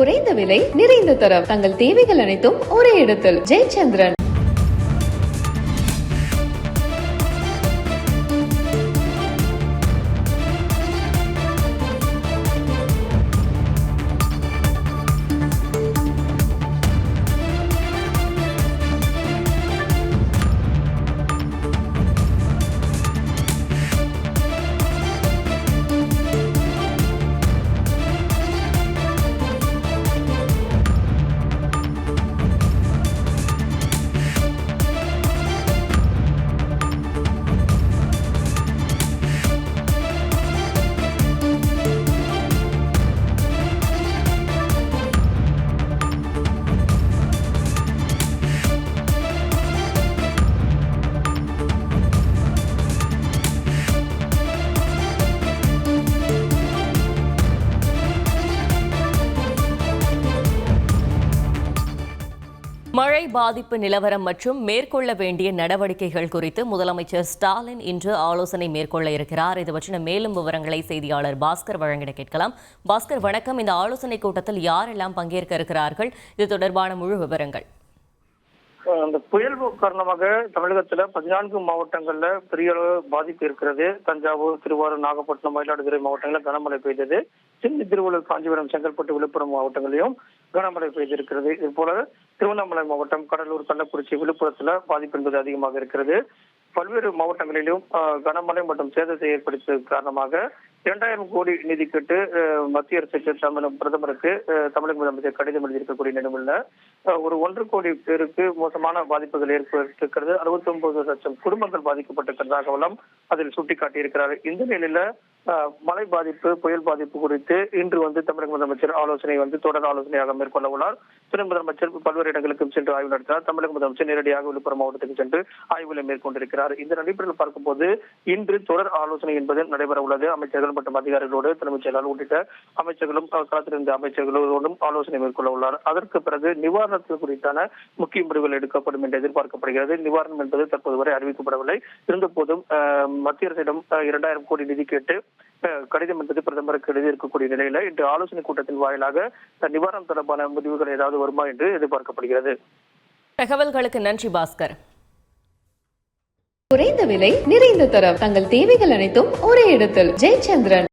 குறைந்த விலை நிறைந்த தரம் தங்கள் தேவைகள் அனைத்தும் ஒரே இடத்தில் ஜெயச்சந்திரன். மழை பாதிப்பு நிலவரம் மற்றும் மேற்கொள்ள வேண்டிய நடவடிக்கைகள் குறித்து முதலமைச்சர் ஸ்டாலின் இன்று ஆலோசனை மேற்கொள்ள இருக்கிறார். இது பற்றின மேலும் விவரங்களை செய்தியாளர் பாஸ்கர் வழங்கிட கேட்கலாம். பாஸ்கர், வணக்கம். இந்த ஆலோசனை கூட்டத்தில் யாரெல்லாம் பங்கேற்க இருக்கிறார்கள்? இது தொடர்பான முழு விவரங்கள். அந்த புயல் காரணமாக தமிழகத்துல 14 மாவட்டங்கள்ல பெரிய அளவு பாதிப்பு இருக்கிறது. தஞ்சாவூர், திருவாரூர், நாகப்பட்டினம், மயிலாடுதுறை மாவட்டங்களில் கனமழை பெய்தது. சென்னை, திருவள்ளூர், காஞ்சிபுரம், செங்கல்பட்டு, விழுப்புரம் மாவட்டங்களிலும் கனமழை பெய்திருக்கிறது. இது போல திருவண்ணாமலை மாவட்டம், கடலூர், கள்ளக்குறிச்சி, விழுப்புரத்துல பாதிப்பு என்பது அதிகமாக இருக்கிறது. பல்வேறு மாவட்டங்களிலும் கனமழை மற்றும் சேதத்தை ஏற்படுத்தியது காரணமாக 2000 கோடி நிதி கேட்டு மத்திய அரசுக்கு பிரதமருக்கு தமிழக முதலமைச்சர் கடிதம் எழுதியிருக்கக்கூடிய நிலைமையில ஒரு 1 கோடி பேருக்கு மோசமான பாதிப்புகள் ஏற்பட்டிருக்கிறது. 69 லட்சம் குடும்பங்கள் பாதிக்கப்பட்டிருக்கிறதாகவும் அதில் சுட்டிக்காட்டியிருக்கிறார். இந்த நிலையில மழை பாதிப்பு, புயல் பாதிப்பு குறித்து இன்று தமிழக முதலமைச்சர் ஆலோசனை தொடர் ஆலோசனையாக மேற்கொள்ள உள்ளார். துணை முதலமைச்சர் பல்வேறு இடங்களுக்கும் சென்று ஆய்வு நடத்தினார். தமிழக முதலமைச்சர் நேரடியாக விழுப்புரம் மாவட்டத்துக்கு சென்று ஆய்வுகளை மேற்கொண்டிருக்கிறார். இந்த அடிப்படையில் பார்க்கும்போது இன்று தொடர் ஆலோசனை என்பது நடைபெற உள்ளது. அமைச்சர்கள் மற்றும் அதிகாரிகளோடு தலைமைச் செயலாளர் உள்ளிட்ட அமைச்சர்களும் களத்திலிருந்த அமைச்சர்களோடும் ஆலோசனை மேற்கொள்ள உள்ளார். அதற்கு பிறகு நிவாரணத்து குறித்தான முக்கிய முடிவுகள் எடுக்கப்படும் என்று எதிர்பார்க்கப்படுகிறது. நிவாரணம் என்பது தற்போது வரை அறிவிக்கப்படவில்லை. இருந்த போதும் மத்திய அரசிடம் 2000 கோடி நிதி கேட்டு கடிதம் என்பது பிரதமருக்கு எழுதியிருக்கக்கூடிய நிலையில இன்று ஆலோசனை கூட்டத்தின் வாயிலாக நிவாரணம் தொடர்பான முடிவுகள் ஏதாவது வருமா என்று எதிர்பார்க்கப்படுகிறது. தகவல்களுக்கு நன்றி பாஸ்கர். குறைந்த விலை நிறைந்த தரம் தங்கள் தேவைகள் அனைத்தும் ஒரே இடத்தில் ஜெயச்சந்திரன்.